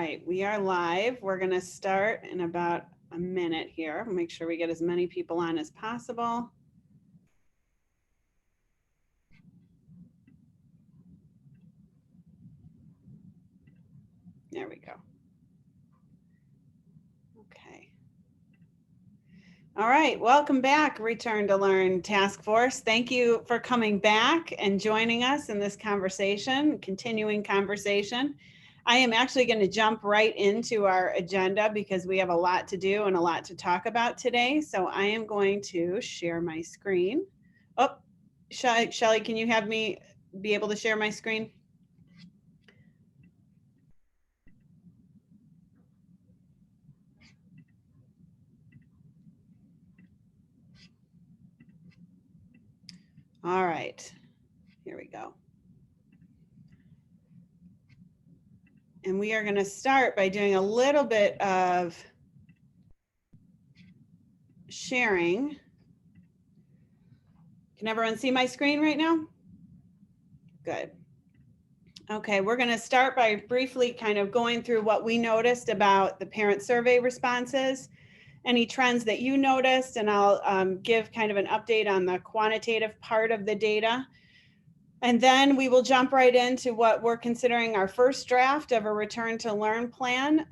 right, we are live. We're going to start in about a minute here. Make sure we get as many people on as possible. There we go. Okay. All right, welcome back, Return to Learn Task Force. Thank you for coming back and joining us in this conversation, continuing conversation. I am actually going to jump right into our agenda because we have a lot to do and a lot to talk about today. So I am going to share my screen. Oh, Shelley, can you have me be able to share my screen? All right, here we go. And we are going to start by doing a little bit of sharing. Can everyone see my screen right now? Good. Okay, we're going to start by briefly kind of going through what we noticed about the parent survey responses, any trends that you noticed, and I'll give kind of an update on the quantitative part of the data. And then we will jump right into what we're considering our first draft of a return to learn plan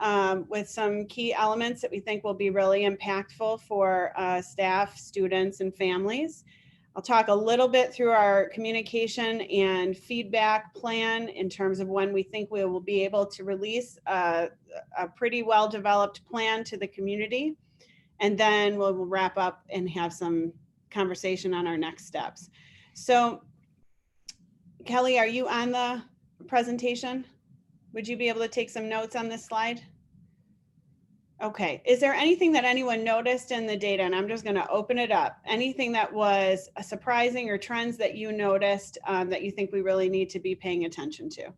with some key elements that we think will be really impactful for staff, students, and families. I'll talk a little bit through our communication and feedback plan in terms of when we think we will be able to release a pretty well-developed plan to the community. And then we'll wrap up and have some conversation on our next steps. So Kelly, are you on the presentation? Would you be able to take some notes on this slide? Okay, is there anything that anyone noticed in the data? And I'm just going to open it up. Anything that was surprising or trends that you noticed that you think we really need to be paying attention to?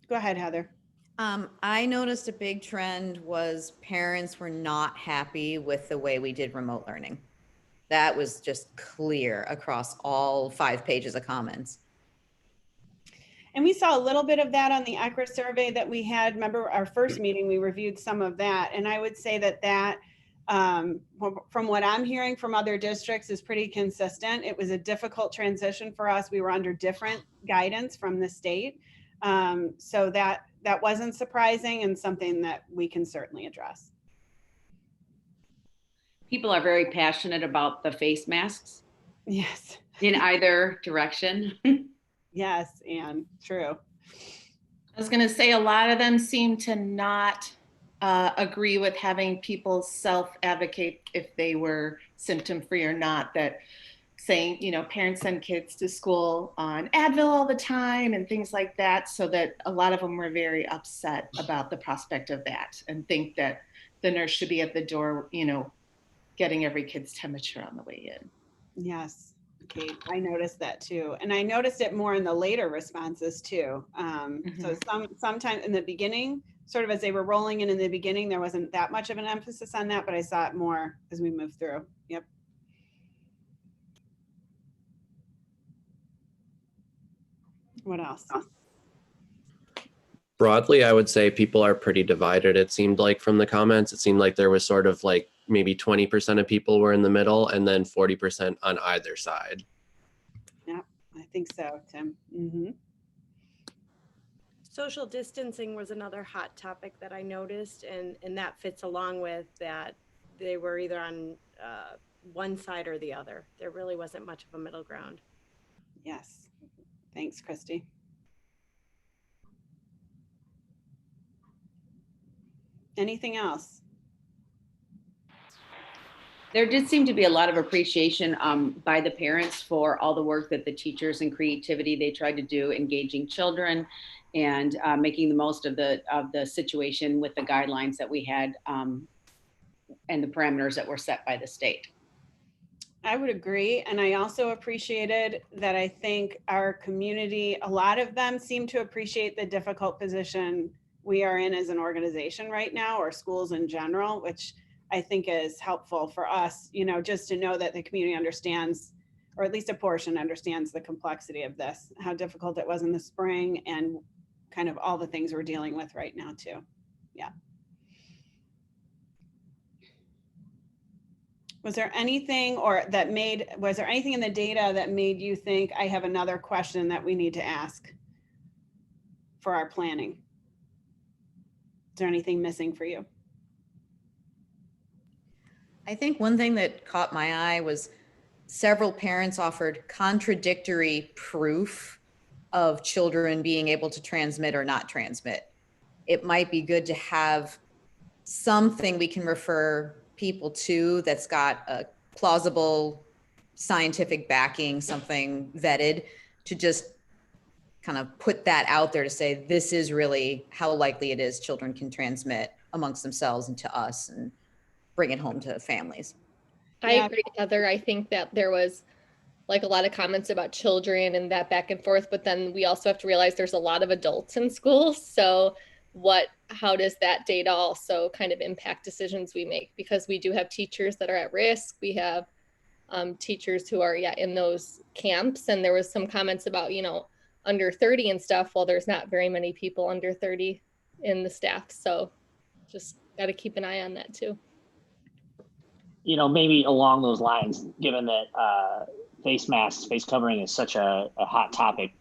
Go ahead, Heather. I noticed a big trend was parents were not happy with the way we did remote learning. That was just clear across all 5 pages of comments. And we saw a little bit of that on the ECRA survey that we had. Remember our first meeting, we reviewed some of that. And I would say that from what I'm hearing from other districts is pretty consistent. It was a difficult transition for us. We were under different guidance from the state. So that wasn't surprising and something that we can certainly address. People are very passionate about the face masks. Yes. In either direction. Yes, and true. I was going to say a lot of them seem to not agree with having people self-advocate if they were symptom-free or not, that saying, you know, parents send kids to school on Advil all the time and things like that, so that a lot of them were very upset about the prospect of that and think that the nurse should be at the door, you know, getting every kid's temperature on the way in. Yes, Kate, I noticed that too. And I noticed it more in the later responses too. So sometimes in the beginning, sort of as they were rolling in the beginning, there wasn't that much of an emphasis on that, but I saw it more as we moved through. Yep. What else? Broadly, I would say people are pretty divided. It seemed like from the comments, it seemed like there was sort of like maybe 20% of people were in the middle and then 40% on either side. Yeah, I think so, Tim. Mm-hmm. Social distancing was another hot topic that I noticed, and that fits along with that they were either on one side or the other. There really wasn't much of a middle ground. Yes. Thanks, Christy. Anything else? There did seem to be a lot of appreciation by the parents for all the work that the teachers and creativity they tried to do, engaging children and making the most of the situation with the guidelines that we had and the parameters that were set by the state. I would agree. And I also appreciated that I think our community, a lot of them seem to appreciate the difficult position we are in as an organization right now, or schools in general, which I think is helpful for us, you know, just to know that the community understands, or at least a portion understands the complexity of this, how difficult it was in the spring and kind of all the things we're dealing with right now too. Yeah. Was there anything was there anything in the data that made you think I have another question that we need to ask for our planning? Is there anything missing for you? I think one thing that caught my eye was several parents offered contradictory proof of children being able to transmit or not transmit. It might be good to have something we can refer people to that's got a plausible scientific backing, something vetted, to just kind of put that out there to say, this is really how likely it is children can transmit amongst themselves and to us, and bring it home to families. I Yeah. agree, Heather. I think that there was like a lot of comments about children and that back and forth, but then we also have to realize there's a lot of adults in schools. So how does that data also kind of impact decisions we make? Because we do have teachers that are at risk. We have teachers who are in those camps. And there was some comments about, under 30 and stuff. Well, there's not very many people under 30 in the staff. So just got to keep an eye on that too. Maybe along those lines, given that face masks, face covering is such a hot topic,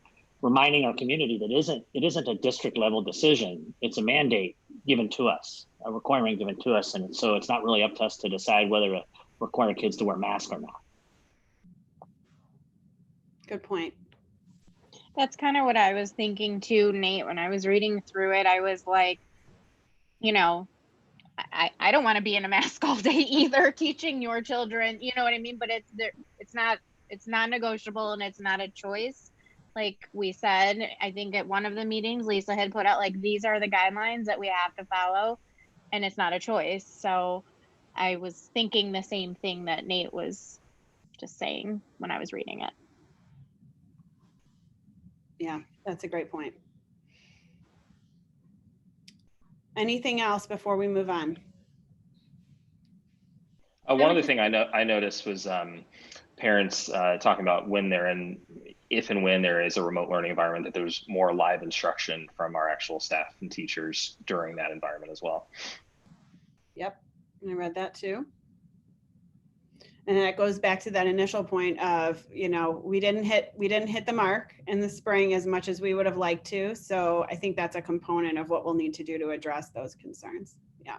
reminding our community that it isn't a district level decision. It's a mandate given to us, a requirement given to us. And so it's not really up to us to decide whether to require kids to wear masks or not. Good point. That's kind of what I was thinking too, Nate. When I was reading through it, I was like, I don't want to be in a mask all day either, teaching your children, you know what I mean? But it's not negotiable, and it's not a choice. Like we said, I think at one of the meetings, Lisa had put out like, these are the guidelines that we have to follow, and it's not a choice. So I was thinking the same thing that Nate was just saying when I was reading it. Yeah, that's a great point. Anything else before we move on? One other thing I noticed was parents talking about if and when there is a remote learning environment, that there's more live instruction from our actual staff and teachers during that environment as well. Yep, I read that too. And that goes back to that initial point of, we didn't hit the mark in the spring as much as we would have liked to. So I think that's a component of what we'll need to do to address those concerns. Yeah.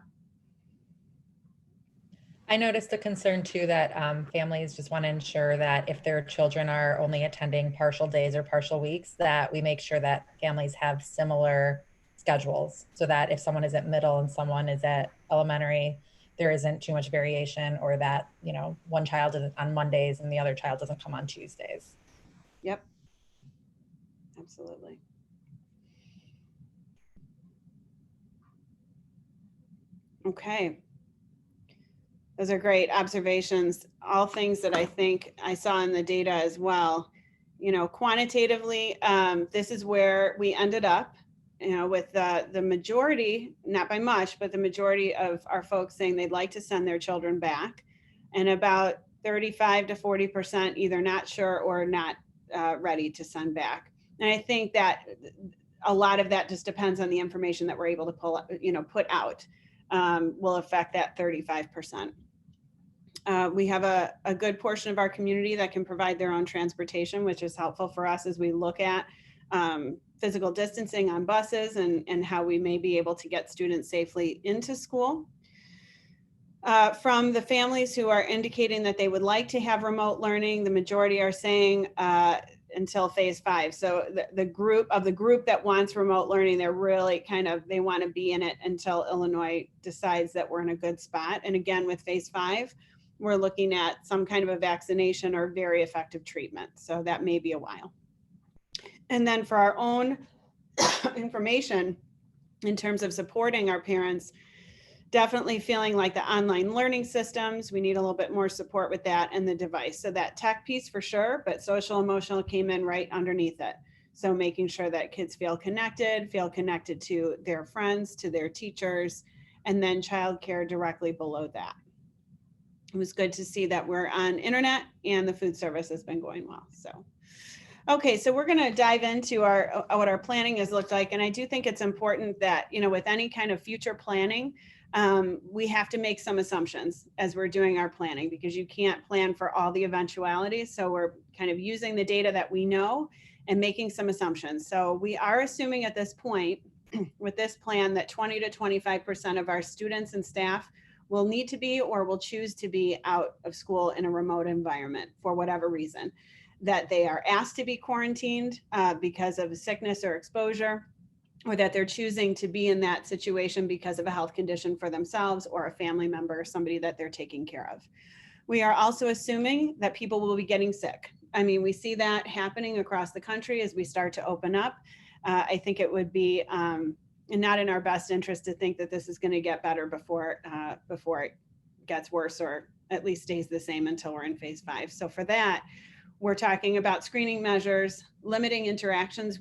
I noticed a concern too that families just want to ensure that if their children are only attending partial days or partial weeks, that we make sure that families have similar schedules, so that if someone is at middle and someone is at elementary, there isn't too much variation, or that, one child is on Mondays and the other child doesn't come on Tuesdays. Yep. Absolutely. Okay. Those are great observations, all things that I think I saw in the data as well. Quantitatively, this is where we ended up, with the majority, not by much, but the majority of our folks saying they'd like to send their children back, and about 35 to 40% either not sure or not ready to send back. And I think that a lot of that just depends on the information that we're able to put out, will affect that 35%. We have a good portion of our community that can provide their own transportation, which is helpful for us as we look at physical distancing on buses and how we may be able to get students safely into school. From the families who are indicating that they would like to have remote learning, the majority are saying until phase 5. So the group that wants remote learning, they're really they want to be in it until Illinois decides that we're in a good spot. And again, with phase 5, we're looking at some kind of a vaccination or very effective treatment. So that may be a while. And then for our own information, in terms of supporting our parents, definitely feeling like the online learning systems, we need a little bit more support with that, and the device. So that tech piece for sure, but social emotional came in right underneath it. So making sure that kids feel connected to their friends, to their teachers, and then childcare directly below that. It was good to see that we're on internet and the food service has been going well. So Okay, so we're going to dive into our what our planning has looked like, and I do think it's important that, you know, with any kind of future planning, we have to make some assumptions as we're doing our planning, because you can't plan for all the eventualities. So we're kind of using the data that we know and making some assumptions. So we are assuming at this point with this plan that 20 to 25% of our students and staff will need to be or will choose to be out of school in a remote environment for whatever reason, that they are asked to be quarantined because of sickness or exposure, or that they're choosing to be in that situation because of a health condition for themselves or a family member or somebody that they're taking care of. We are also assuming that people will be getting sick. I mean, we see that happening across the country as we start to open up. I think it would be not in our best interest to think that this is going to get better before it gets worse, or at least stays the same until we're in phase 5. So for that, we're talking about screening measures, limiting interactions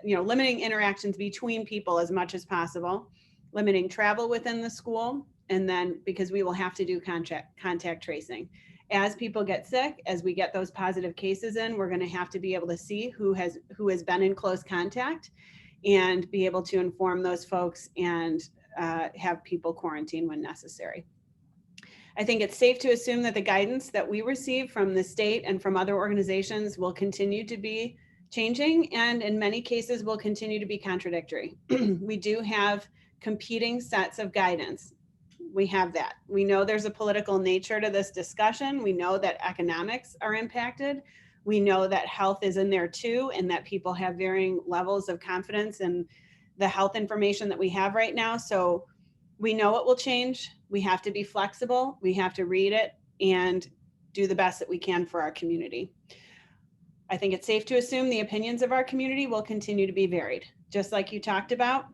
limiting interactions between people as much as possible, limiting travel within the school, and then because we will have to do contact tracing. As people get sick, as we get those positive cases in, we're going to have to be able to see who has been in close contact and be able to inform those folks and have people quarantine when necessary. I think it's safe to assume that the guidance that we receive from the state and from other organizations will continue to be changing, and in many cases will continue to be contradictory. We do have competing sets of guidance. We have that. We know there's a political nature to this discussion. We know that economics are impacted. We know that health is in there too, and that people have varying levels of confidence in the health information that we have right now. So we know it will change. We have to be flexible. We have to read it and do the best that we can for our community. I think it's safe to assume the opinions of our community will continue to be varied. Just like you talked about,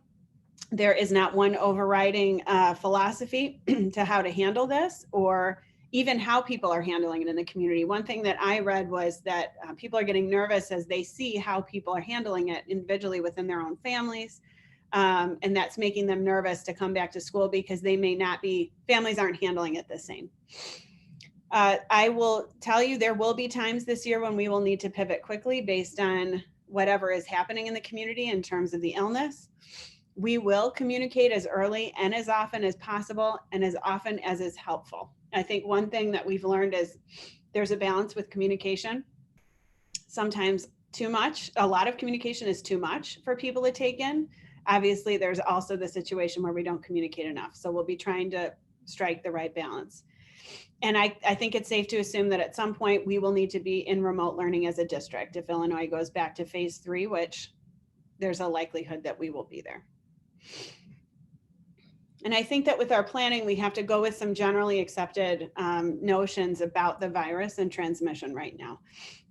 there is not one overriding philosophy to how to handle this, or even how people are handling it in the community. One thing that I read was that people are getting nervous as they see how people are handling it individually within their own families. And that's making them nervous to come back to school because they may not be, families aren't handling it the same. I will tell you, there will be times this year when we will need to pivot quickly based on whatever is happening in the community in terms of the illness. We will communicate as early and as often as possible and as often as is helpful. I think one thing that we've learned is there's a balance with communication. Sometimes too much, a lot of communication is too much for people to take in. Obviously, there's also the situation where we don't communicate enough. So we'll be trying to strike the right balance. And I think it's safe to assume that at some point we will need to be in remote learning as a district if Illinois goes back to phase 3, which there's a likelihood that we will be there. And I think that with our planning, we have to go with some generally accepted notions about the virus and transmission right now.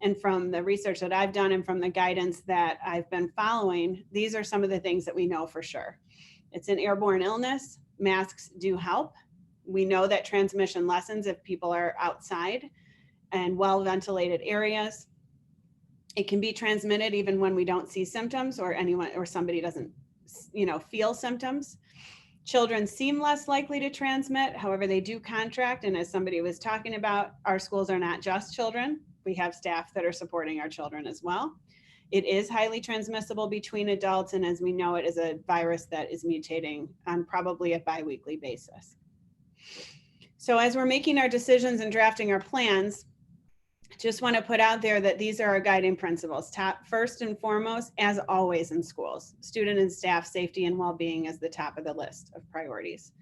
And from the research that I've done and from the guidance that I've been following, these are some of the things that we know for sure. It's an airborne illness. Masks do help. We know that transmission lessens if people are outside and well-ventilated areas. It can be transmitted even when we don't see symptoms or anyone or somebody doesn't, feel symptoms. Children seem less likely to transmit. However, they do contract. And as somebody was talking about, our schools are not just children. We have staff that are supporting our children as well. It is highly transmissible between adults. And as we know, it is a virus that is mutating on probably a biweekly basis. So as we're making our decisions and drafting our plans, just want to put out there that these are our guiding principles. First and foremost, as always in schools, student and staff safety and well-being is the top of the list of priorities.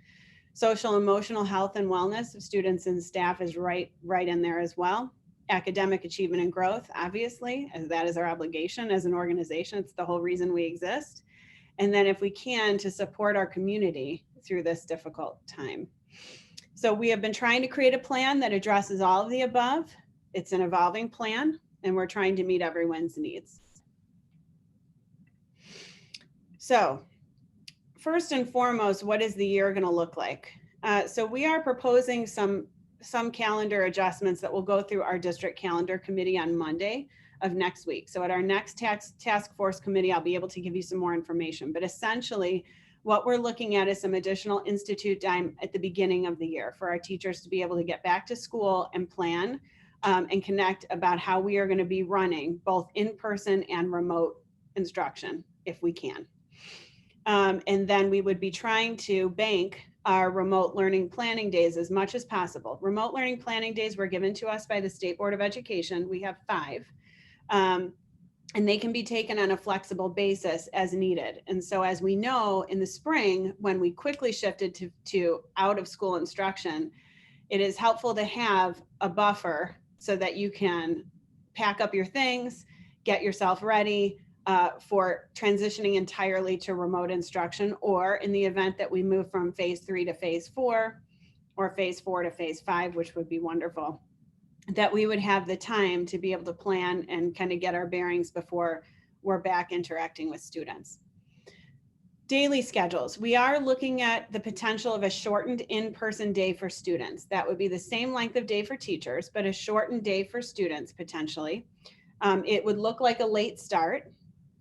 Social, emotional health and wellness of students and staff is right in there as well. Academic achievement and growth, obviously, as that is our obligation as an organization. It's the whole reason we exist. And then if we can, to support our community through this difficult time. So we have been trying to create a plan that addresses all of the above. It's an evolving plan, and we're trying to meet everyone's needs. So first and foremost, what is the year going to look like? So we are proposing some calendar adjustments that will go through our district calendar committee on Monday of next week. So at our next task force committee, I'll be able to give you some more information. But essentially, what we're looking at is some additional institute time at the beginning of the year for our teachers to be able to get back to school and plan and connect about how we are going to be running both in-person and remote instruction if we can. And then we would be trying to bank our remote learning planning days as much as possible. Remote learning planning days were given to us by the State Board of Education. We have 5. And they can be taken on a flexible basis as needed. And so as we know, in the spring, when we quickly shifted to out of school instruction, it is helpful to have a buffer so that you can pack up your things, get yourself ready for transitioning entirely to remote instruction, or in the event that we move from phase 3 to phase 4, or phase 4 to phase 5, which would be wonderful, that we would have the time to be able to plan and kind of get our bearings before we're back interacting with students. Daily schedules. We are looking at the potential of a shortened in-person day for students. That would be the same length of day for teachers, but a shortened day for students potentially. It would look like a late start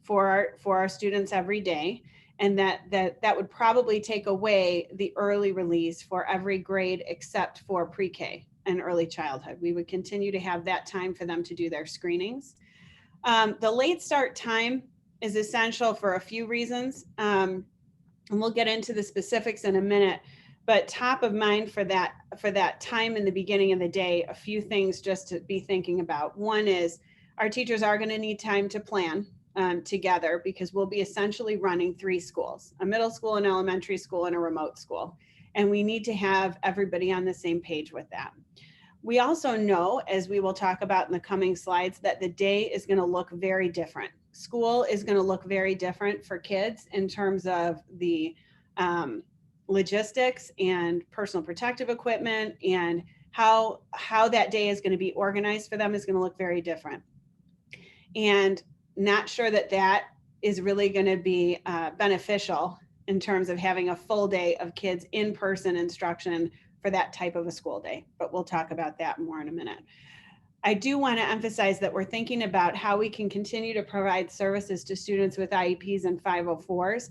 for our students every day, and that would probably take away the early release for every grade except for pre-K and early childhood. We would continue to have that time for them to do their screenings. The late start time is essential for a few reasons. And we'll get into the specifics in a minute, but top of mind for that time in the beginning of the day, a few things just to be thinking about. One is our teachers are going to need time to plan together, because we'll be essentially running 3 schools, a middle school, an elementary school, and a remote school. And we need to have everybody on the same page with that. We also know, as we will talk about in the coming slides, that the day is going to look very different. School is going to look very different for kids in terms of the logistics and personal protective equipment, and how that day is going to be organized for them is going to look very different. And not sure that is really going to be beneficial in terms of having a full day of kids in-person instruction for that type of a school day, but we'll talk about that more in a minute. I do want to emphasize that we're thinking about how we can continue to provide services to students with IEPs and 504s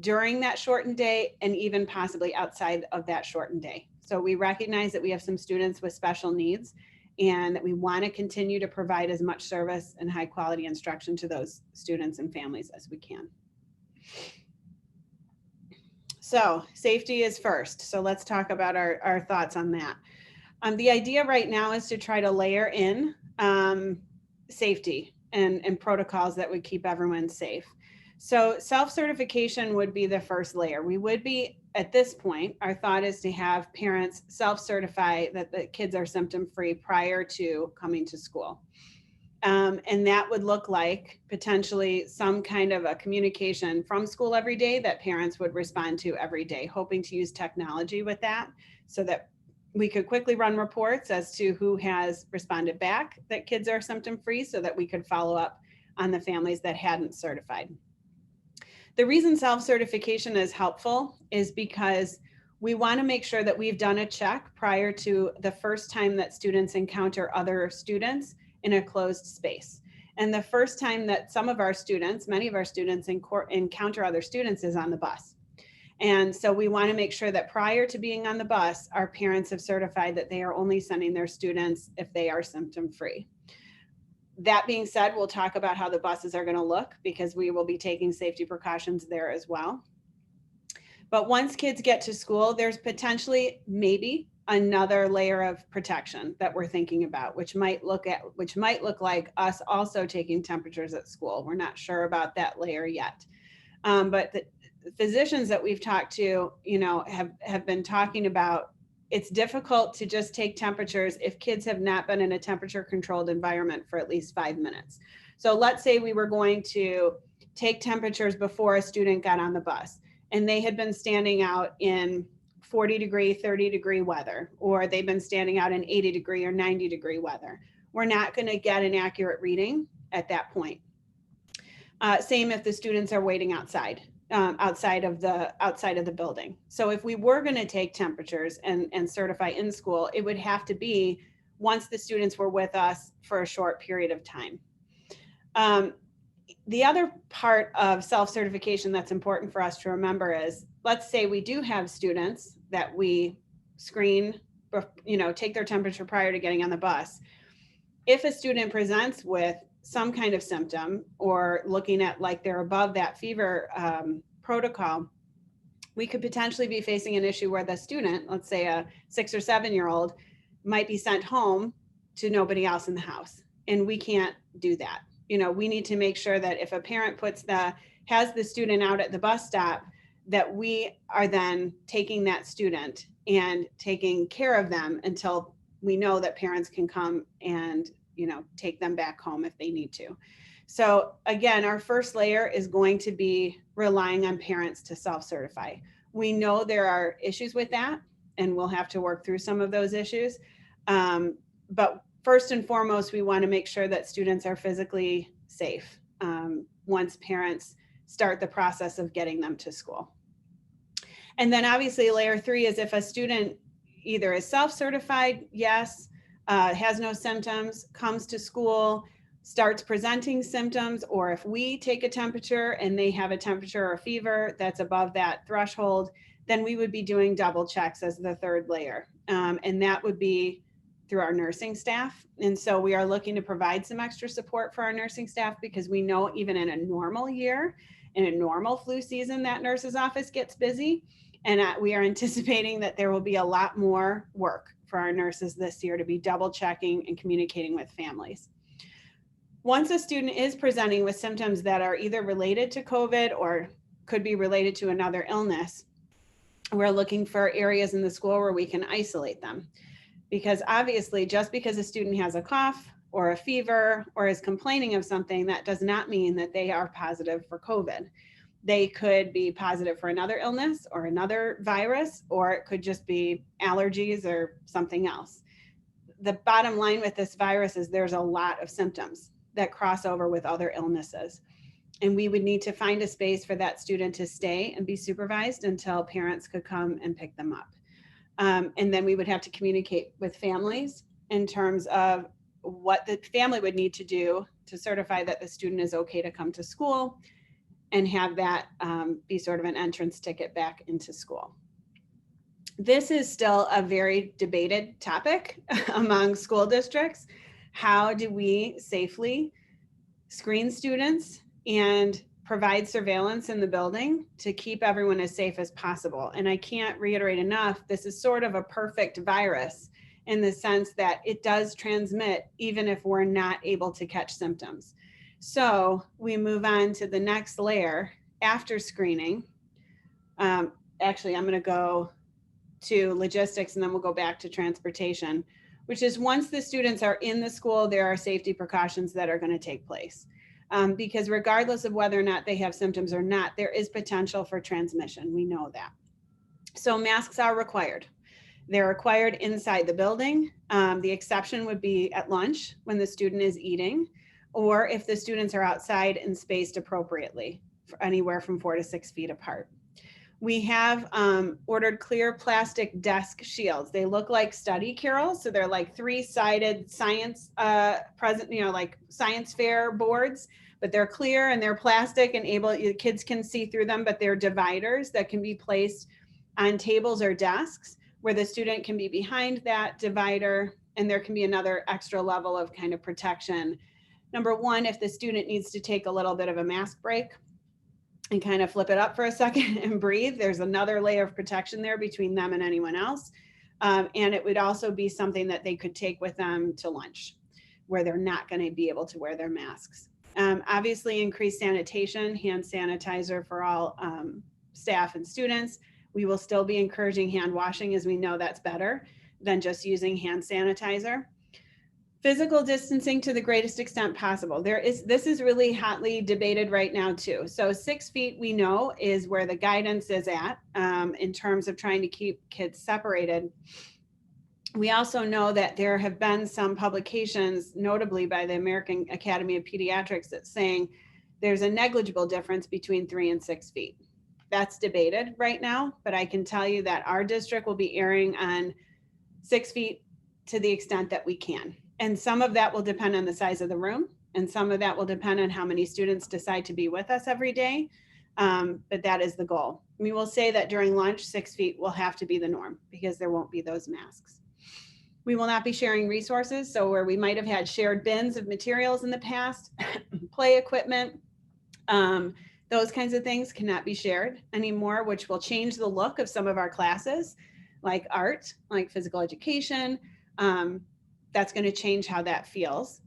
during that shortened day, and even possibly outside of that shortened day. So we recognize that we have some students with special needs, and that we want to continue to provide as much service and high quality instruction to those students and families as we can. So safety is first. So let's talk about our thoughts on that. The idea right now is to try to layer in safety and protocols that would keep everyone safe. So self-certification would be the first layer. We would be, at this point, our thought is to have parents self-certify that the kids are symptom-free prior to coming to school. And that would look like potentially some kind of a communication from school every day that parents would respond to every day, hoping to use technology with that so that we could quickly run reports as to who has responded back that kids are symptom-free, so that we could follow up on the families that hadn't certified. The reason self-certification is helpful is because we want to make sure that we've done a check prior to the first time that students encounter other students in a closed space. And the first time that some of our students, many of our students encounter other students is on the bus. And so we want to make sure that prior to being on the bus, our parents have certified that they are only sending their students if they are symptom-free. That being said, we'll talk about how the buses are going to look, because we will be taking safety precautions there as well. But once kids get to school, there's potentially maybe another layer of protection that we're thinking about, which might look like us also taking temperatures at school. We're not sure about that layer yet. But the physicians that we've talked to, have been talking about, it's difficult to just take temperatures if kids have not been in a temperature controlled environment for at least 5 minutes. So let's say we were going to take temperatures before a student got on the bus, and they had been standing out in 40-degree, 30-degree weather, or they've been standing out in 80-degree or 90-degree weather. We're not going to get an accurate reading at that point. Same if the students are waiting outside of the building. So if we were going to take temperatures and certify in school, it would have to be once the students were with us for a short period of time. The other part of self-certification that's important for us to remember is, let's say we do have students that we screen, take their temperature prior to getting on the bus. If a student presents with some kind of symptom, or looking at like they're above that fever protocol, we could potentially be facing an issue where the student, let's say a 6 or 7-year-old, might be sent home to nobody else in the house. And we can't do that. You know, we need to make sure that if a parent has the student out at the bus stop, that we are then taking that student and taking care of them until we know that parents can come and, you know, take them back home if they need to. So again, our first layer is going to be relying on parents to self-certify. We know there are issues with that, and we'll have to work through some of those issues. But first and foremost, we want to make sure that students are physically safe once parents start the process of getting them to school. And then obviously layer 3 is if a student either is self-certified, yes, has no symptoms, comes to school, starts presenting symptoms, or if we take a temperature and they have a temperature or a fever that's above that threshold, then we would be doing double checks as the third layer. And that would be through our nursing staff. And so we are looking to provide some extra support for our nursing staff, because we know even in a normal year, in a normal flu season, that nurse's office gets busy. And we are anticipating that there will be a lot more work for our nurses this year to be double checking and communicating with families. Once a student is presenting with symptoms that are either related to COVID or could be related to another illness, we're looking for areas in the school where we can isolate them. Because obviously, just because a student has a cough or a fever or is complaining of something, that does not mean that they are positive for COVID. They could be positive for another illness or another virus, or it could just be allergies or something else. The bottom line with this virus is there's a lot of symptoms that cross over with other illnesses. And we would need to find a space for that student to stay and be supervised until parents could come and pick them up. And then we would have to communicate with families in terms of what the family would need to do to certify that the student is okay to come to school, and have that be sort of an entrance ticket back into school. This is still a very debated topic among school districts. How do we safely screen students and provide surveillance in the building to keep everyone as safe as possible? And I can't reiterate enough, this is sort of a perfect virus in the sense that it does transmit even if we're not able to catch symptoms. So we move on to the next layer after screening. Actually, I'm going to go to logistics and then we'll go back to transportation, which is once the students are in the school, there are safety precautions that are going to take place. Because regardless of whether or not they have symptoms or not, there is potential for transmission. We know that. So masks are required. They're required inside the building. The exception would be at lunch when the student is eating, or if the students are outside and spaced appropriately, for anywhere from 4 to 6 feet apart. We have ordered clear plastic desk shields. They look like study carrels. So they're like 3-sided science like science fair boards, but they're clear and they're plastic and kids can see through them, but they're dividers that can be placed on tables or desks where the student can be behind that divider, and there can be another extra level of kind of protection. Number one, if the student needs to take a little bit of a mask break and kind of flip it up for a second and breathe, there's another layer of protection there between them and anyone else. And it would also be something that they could take with them to lunch, where they're not going to be able to wear their masks. Obviously, increased sanitation, hand sanitizer for all staff and students. We will still be encouraging hand washing, as we know that's better than just using hand sanitizer. Physical distancing to the greatest extent possible. This is really hotly debated right now too. So 6 feet we know is where the guidance is at in terms of trying to keep kids separated. We also know that there have been some publications, notably by the American Academy of Pediatrics, that's saying there's a negligible difference between 3 and 6 feet. That's debated right now, but I can tell you that our district will be erring on 6 feet to the extent that we can. And some of that will depend on the size of the room, and some of that will depend on how many students decide to be with us every day. But that is the goal. We will say that during lunch, 6 feet will have to be the norm because there won't be those masks. We will not be sharing resources. So where we might have had shared bins of materials in the past, play equipment, those kinds of things cannot be shared anymore, which will change the look of some of our classes, like art, like physical education. That's going to change how that feels.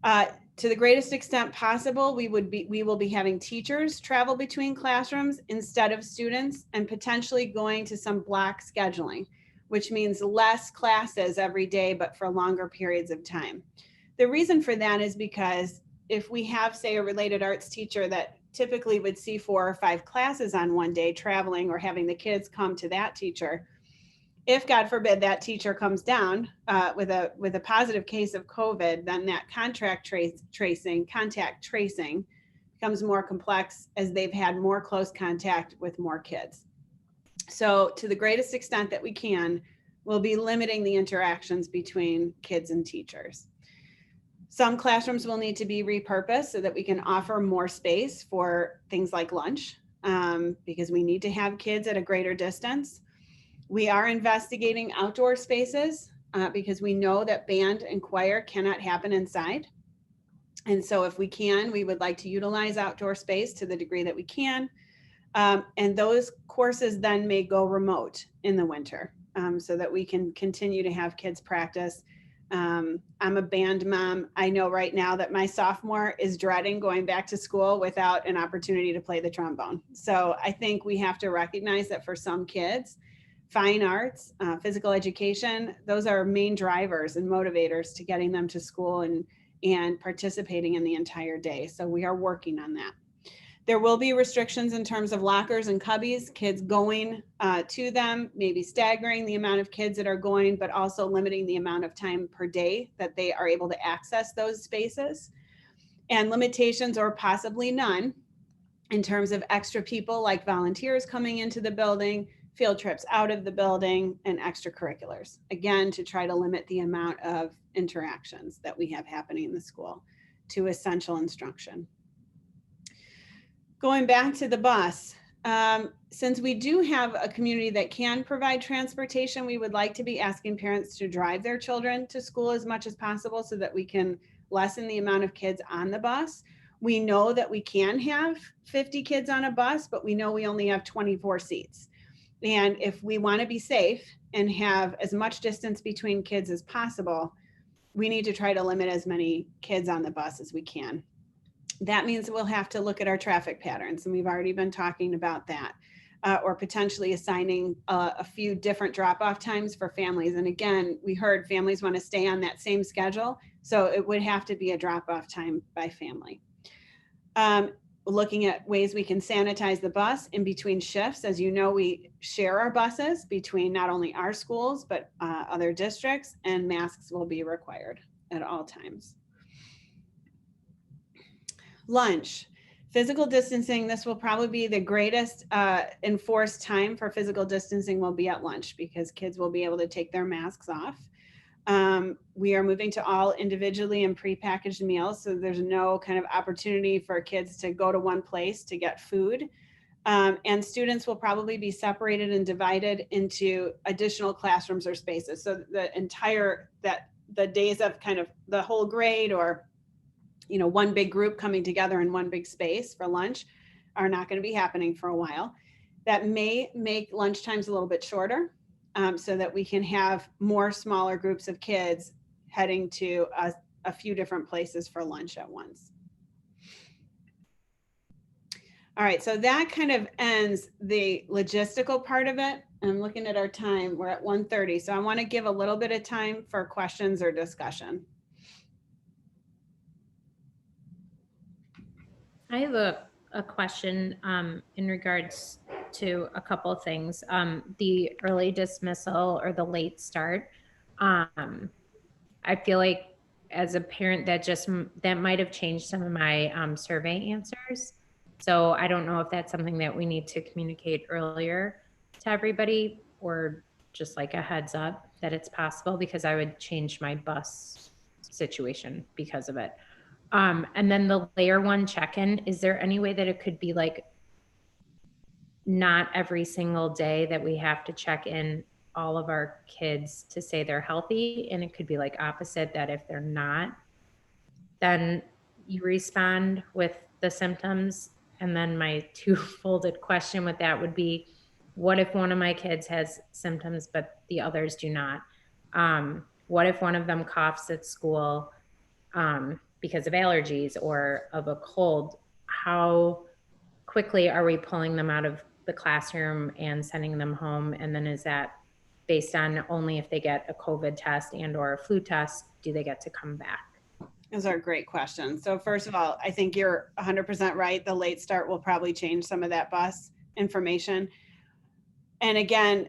To the greatest extent possible, we will be having teachers travel between classrooms instead of students, and potentially going to some block scheduling, which means less classes every day, but for longer periods of time. The reason for that is because if we have, say, a related arts teacher that typically would see 4 or 5 classes on one day, traveling or having the kids come to that teacher, if God forbid that teacher comes down with a positive case of COVID, then that contact tracing becomes more complex as they've had more close contact with more kids. So to the greatest extent that we can, we'll be limiting the interactions between kids and teachers. Some classrooms will need to be repurposed so that we can offer more space for things like lunch, because we need to have kids at a greater distance. We are investigating outdoor spaces because we know that band and choir cannot happen inside. And so if we can, we would like to utilize outdoor space to the degree that we can. And those courses then may go remote in the winter so that we can continue to have kids practice. I'm a band mom. I know right now that my sophomore is dreading going back to school without an opportunity to play the trombone. So I think we have to recognize that for some kids, fine arts, physical education, those are main drivers and motivators to getting them to school and participating in the entire day. So we are working on that. There will be restrictions in terms of lockers and cubbies, kids going to them, maybe staggering the amount of kids that are going, but also limiting the amount of time per day that they are able to access those spaces. And limitations, or possibly none, in terms of extra people like volunteers coming into the building, field trips out of the building, and extracurriculars. Again, to try to limit the amount of interactions that we have happening in the school to essential instruction. Going back to the bus, since we do have a community that can provide transportation, we would like to be asking parents to drive their children to school as much as possible so that we can lessen the amount of kids on the bus. We know that we can have 50 kids on a bus, but we know we only have 24 seats. And if we want to be safe and have as much distance between kids as possible, we need to try to limit as many kids on the bus as we can. That means we'll have to look at our traffic patterns, and we've already been talking about that, or potentially assigning a few different drop-off times for families. And again, we heard families want to stay on that same schedule, so it would have to be a drop-off time by family. Looking at ways we can sanitize the bus in between shifts. As you know, we share our buses between not only our schools, but other districts, and masks will be required at all times. Lunch, physical distancing. This will probably be the greatest enforced time for physical distancing will be at lunch, because kids will be able to take their masks off. We are moving to all individually and prepackaged meals, so there's no kind of opportunity for kids to go to one place to get food. And students will probably be separated and divided into additional classrooms or spaces. So the days of kind of the whole grade, or one big group coming together in one big space for lunch, are not going to be happening for a while. That may make lunch times a little bit shorter, so that we can have more smaller groups of kids heading to a few different places for lunch at once. All right, so that kind of ends the logistical part of it. I'm looking at our time, we're at 1:30, so I want to give a little bit of time for questions or discussion. I have a question in regards to a couple of things. The early dismissal or the late start. I feel like as a parent that might have changed some of my survey answers. So I don't know if that's something that we need to communicate earlier to everybody, or just like a heads up that it's possible, because I would change my bus situation because of it. And then the layer 1 check-in, is there any way that it could be like not every single day that we have to check in all of our kids to say they're healthy, and it could be like opposite, that if they're not, then you respond with the symptoms. And then my two-folded question with that would be, what if one of my kids has symptoms but the others do not? What if one of them coughs at school because of allergies or of a cold? How quickly are we pulling them out of the classroom and sending them home? And then is that based on only if they get a COVID test and or a flu test, do they get to come back? Those are great questions. So first of all, I think you're 100% right. The late start will probably change some of that bus information. And again,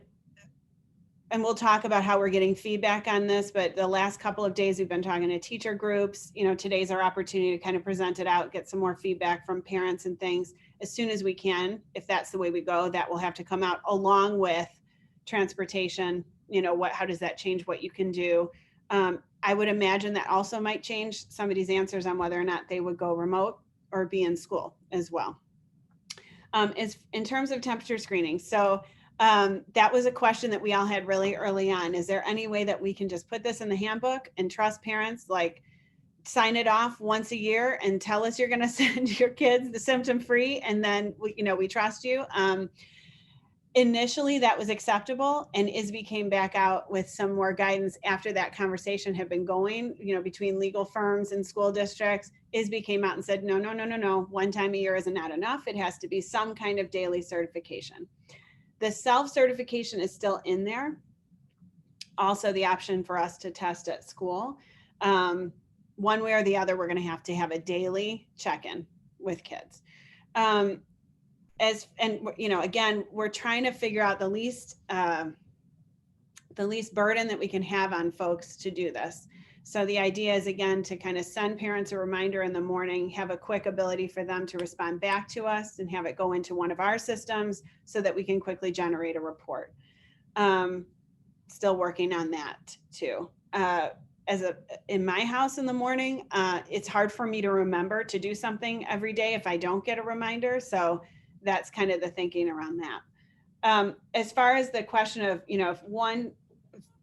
and we'll talk about how we're getting feedback on this, but the last couple of days we've been talking to teacher groups. You know, today's our opportunity to kind of present it out, get some more feedback from parents and things as soon as we can. If that's the way we go, that will have to come out along with transportation. You know, how does that change what you can do? I would imagine that also might change somebody's answers on whether or not they would go remote or be in school as well. Is in terms of temperature screening. So that was a question that we all had really early on. Is there any way that we can just put this in the handbook and trust parents, like sign it off once a year and tell us you're going to send your kids the symptom free, and then we trust you? Initially, that was acceptable, and ISB came back out with some more guidance after that conversation had been going, between legal firms and school districts. ISB came out and said, no, 1 time a year is not enough. It has to be some kind of daily certification. The self-certification is still in there. Also, the option for us to test at school. One way or the other, we're going to have a daily check-in with kids. Again, we're trying to figure out the least burden that we can have on folks to do this. So the idea is, again, to kind of send parents a reminder in the morning, have a quick ability for them to respond back to us and have it go into one of our systems so that we can quickly generate a report. Still working on that too. In my house in the morning, it's hard for me to remember to do something every day if I don't get a reminder. So that's kind of the thinking around that. As far as the question of, if one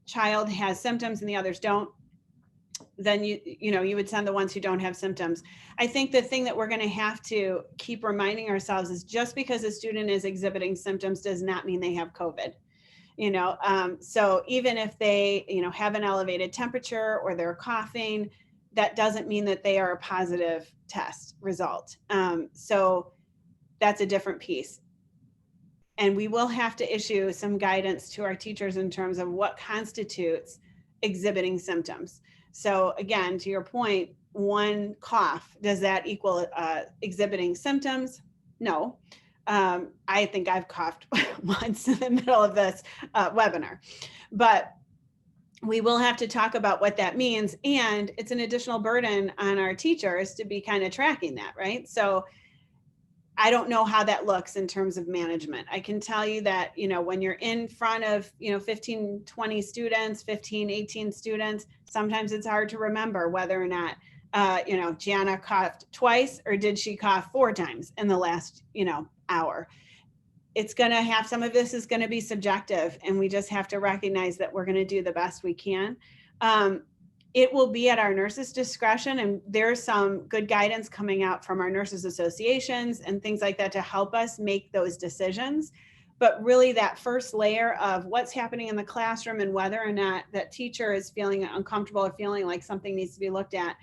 child has symptoms and the others don't, then you would send the ones who don't have symptoms. I think the thing that we're going to have to keep reminding ourselves is just because a student is exhibiting symptoms does not mean they have COVID. So even if they, have an elevated temperature or they're coughing, that doesn't mean that they are a positive test result. So that's a different piece. And we will have to issue some guidance to our teachers in terms of what constitutes exhibiting symptoms. So again, to your point, one cough, does that equal exhibiting symptoms? No. I think I've coughed once in the middle of this webinar, but we will have to talk about what that means. And it's an additional burden on our teachers to be kind of tracking that, right? So I don't know how that looks in terms of management. I can tell you that, when you're in front of, 15, 20 students, 15, 18 students, sometimes it's hard to remember whether or not, Gianna coughed twice or did she cough 4 times in the last, hour. It's going to have, some of this is going to be subjective, and we just have to recognize that we're going to do the best we can. It will be at our nurses' discretion, and there's some good guidance coming out from our nurses associations and things like that to help us make those decisions. But really that first layer of what's happening in the classroom and whether or not that teacher is feeling uncomfortable or feeling like something needs to be looked at,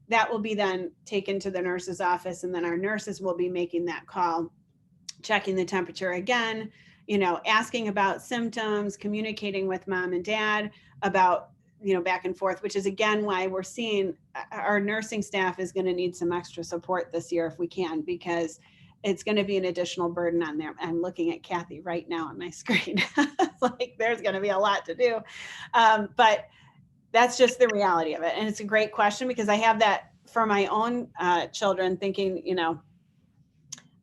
that will be then taken to the nurse's office, and then our nurses will be making that call, checking the temperature again, asking about symptoms, communicating with mom and dad about, back and forth, which is again why we're seeing our nursing staff is going to need some extra support this year if we can, because it's going to be an additional burden on them. I'm looking at Kathy right now on my screen. Like there's going to be a lot to do. But that's just the reality of it. And it's a great question, because I have that for my own children, thinking,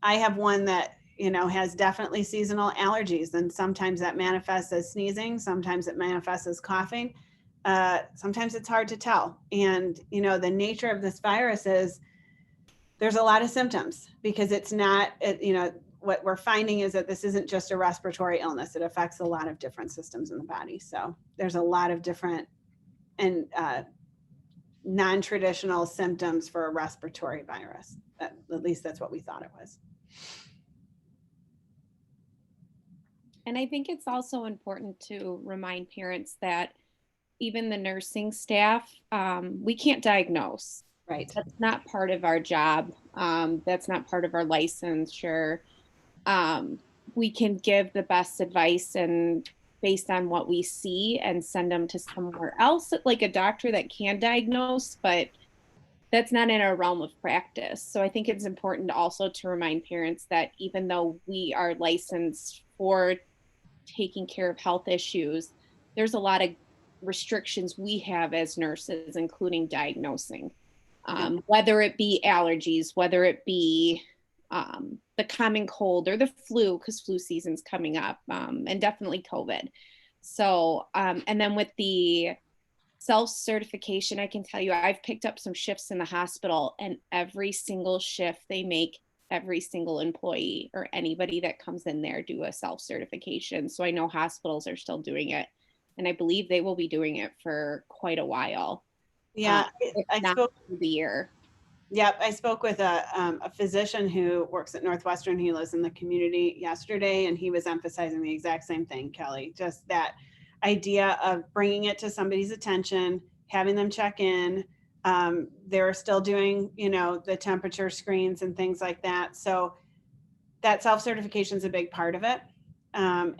I have one that, has definitely seasonal allergies, and sometimes that manifests as sneezing. Sometimes it manifests as coughing. Sometimes it's hard to tell. And, the nature of this virus is there's a lot of symptoms, because it's not, what we're finding is that this isn't just a respiratory illness. It affects a lot of different systems in the body. So there's a lot of different and non-traditional symptoms for a respiratory virus. At least that's what we thought it was. And I think it's also important to remind parents that even the nursing staff, we can't diagnose. Right. That's not part of our job. That's not part of our licensure. We can give the best advice and based on what we see and send them to somewhere else, like a doctor that can diagnose, but that's not in our realm of practice. So I think it's important also to remind parents that even though we are licensed for taking care of health issues, there's a lot of restrictions we have as nurses, including diagnosing, whether it be allergies, whether it be the common cold or the flu, because flu season's coming up, and definitely COVID. So, and then with the self-certification, I can tell you, I've picked up some shifts in the hospital, and every single shift they make every single employee or anybody that comes in there do a self-certification. So I know hospitals are still doing it, and I believe they will be doing it for quite a while. Yeah, I spoke the year. Yep, I spoke with a physician who works at Northwestern. He lives in the community yesterday, and he was emphasizing the exact same thing, Kelly, just that idea of bringing it to somebody's attention, having them check in. They're still doing, the temperature screens and things like that. So that self-certification is a big part of it. And,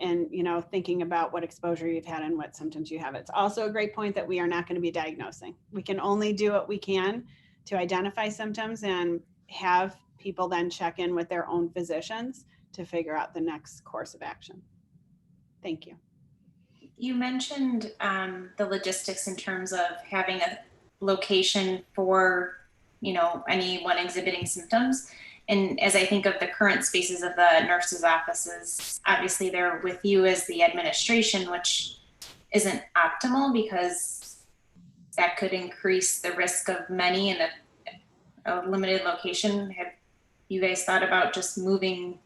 thinking about what exposure you've had and what symptoms you have. It's also a great point that we are not going to be diagnosing. We can only do what we can to identify symptoms and have people then check in with their own physicians to figure out the next course of action. Thank you. You mentioned the logistics in terms of having a location for, anyone exhibiting symptoms. And as I think of the current spaces of the nurses' offices, obviously they're with you as the administration, which isn't optimal because that could increase the risk of many in a limited location. Have you guys thought about just moving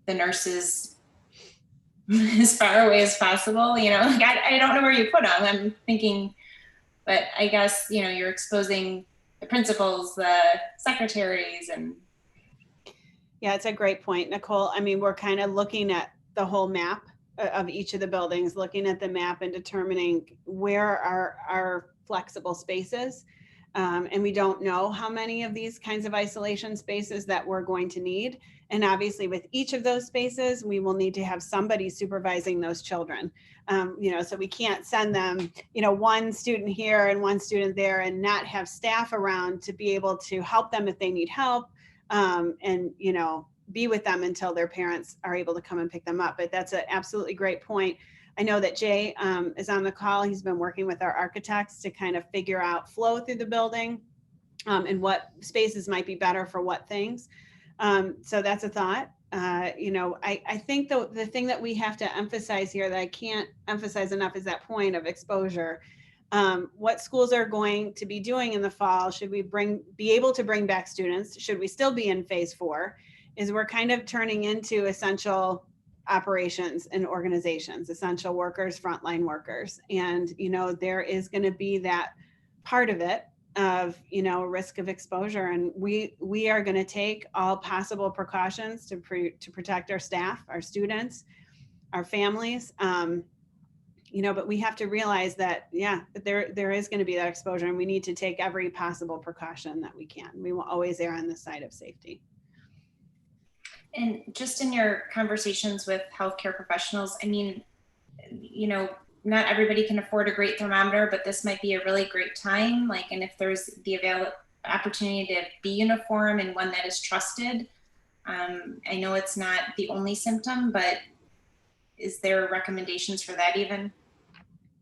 the nurses as far away as possible? I don't know where you put them. I'm thinking, but I guess, you're exposing the principals, the secretaries, and. Yeah, it's a great point, Nicole. I mean, we're kind of looking at the whole map of each of the buildings, looking at the map and determining where are our flexible spaces. And we don't know how many of these kinds of isolation spaces that we're going to need. And obviously with each of those spaces, we will need to have somebody supervising those children. So we can't send them, one student here and one student there and not have staff around to be able to help them if they need help. And be with them until their parents are able to come and pick them up. But that's an absolutely great point. I know that Jay is on the call. He's been working with our architects to kind of figure out flow through the building and what spaces might be better for what things. So that's a thought. I think the thing that we have to emphasize here that I can't emphasize enough is that point of exposure. What schools are going to be doing in the fall, should we be able to bring back students? Should we still be in phase 4? Is we're kind of turning into essential operations and organizations, essential workers, frontline workers. And, there is going to be that part of it of, risk of exposure. And we are going to take all possible precautions to protect our staff, our students, our families. But we have to realize that, there is going to be that exposure, and we need to take every possible precaution that we can. We will always err on the side of safety. And just in your conversations with healthcare professionals, I mean, not everybody can afford a great thermometer, but this might be a really great time. And if there's the opportunity to be uniform and one that is trusted, I know it's not the only symptom, but is there recommendations for that even?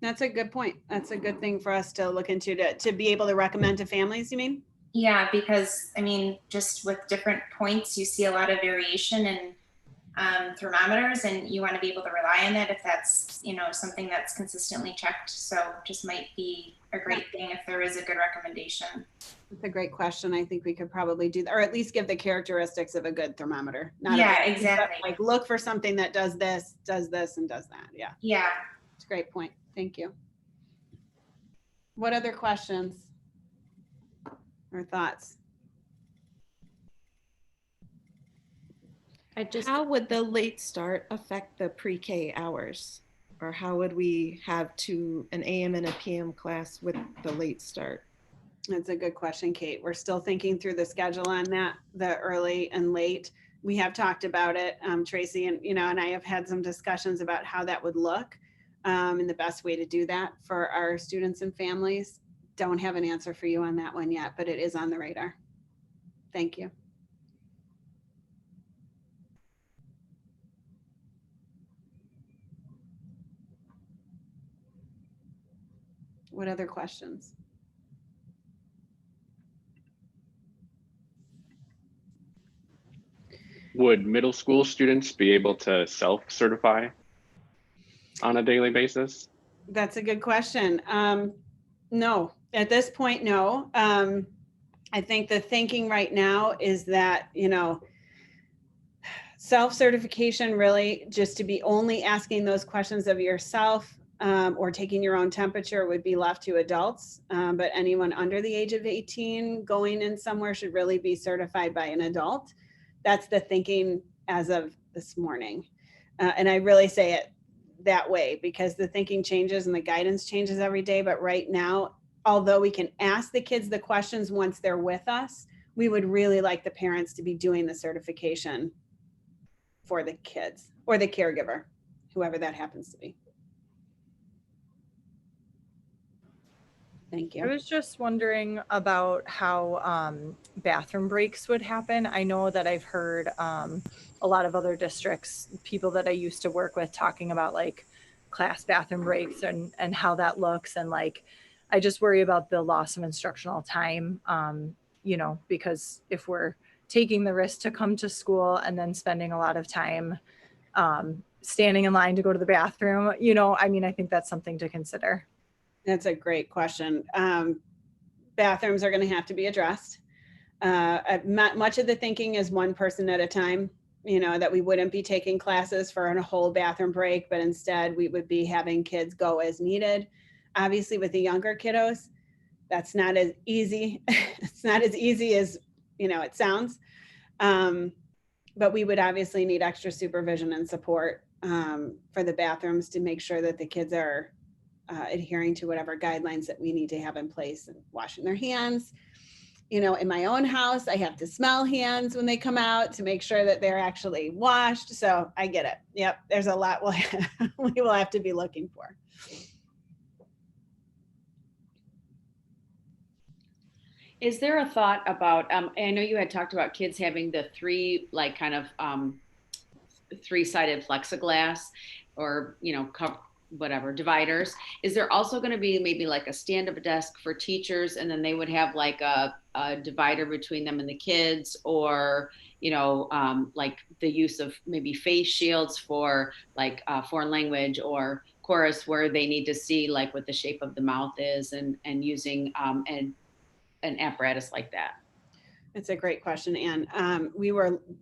That's a good point. That's a good thing for us to look into to be able to recommend to families, you mean? Yeah, because just with different points, you see a lot of variation, and thermometers, and you want to be able to rely on that if that's, you know, something that's consistently checked. So just might be a great thing if there is a good recommendation. That's a great question. I think we could probably do that, or at least give the characteristics of a good thermometer. Not Yeah, a, exactly. like look for something that does this, and does that. Yeah. Yeah. It's a great point. Thank you. What other questions or thoughts? How would the late start affect the pre-K hours? Or how would we have an AM and a PM class with the late start? That's a good question, Kate. We're still thinking through the schedule on that, the early and late. We have talked about it, Tracy, and and I have had some discussions about how that would look and the best way to do that for our students and families. Don't have an answer for you on that one yet, but it is on the radar. Thank you. What other questions? Would middle school students be able to self-certify on a daily basis? That's a good question. No, at this point, no. I think the thinking right now is that, self-certification really just to be only asking those questions of yourself or taking your own temperature would be left to adults. But anyone under the age of 18 going in somewhere should really be certified by an adult. That's the thinking as of this morning. And I really say it that way because the thinking changes and the guidance changes every day. But right now, although we can ask the kids the questions once they're with us, we would really like the parents to be doing the certification for the kids or the caregiver, whoever that happens to be. Thank you. I was just wondering about how bathroom breaks would happen. I know that I've heard a lot of other districts, people that I used to work with talking about like class bathroom breaks and how that looks. And like, I just worry about the loss of instructional time, because if we're taking the risk to come to school and then spending a lot of time standing in line to go to the bathroom, I think that's something to consider. That's a great question. Bathrooms are going to have to be addressed. Much of the thinking is one person at a time, that we wouldn't be taking classes for a whole bathroom break, but instead we would be having kids go as needed. Obviously with the younger kiddos, that's not as easy. It's not as easy as, it sounds. But we would obviously need extra supervision and support for the bathrooms to make sure that the kids are adhering to whatever guidelines that we need to have in place and washing their hands. In my own house, I have to smell hands when they come out to make sure that they're actually washed. So I get it. Yep. There's a lot we will have to be looking for. Is there a thought about, I know you had talked about kids having the three-sided plexiglass or, whatever, dividers. Is there also going to be maybe like a stand-up desk for teachers and then they would have like a divider between them and the kids, or, like the use of maybe face shields for like foreign language or chorus where they need to see like what the shape of the mouth is and using an apparatus like that? It's a great question, Anne.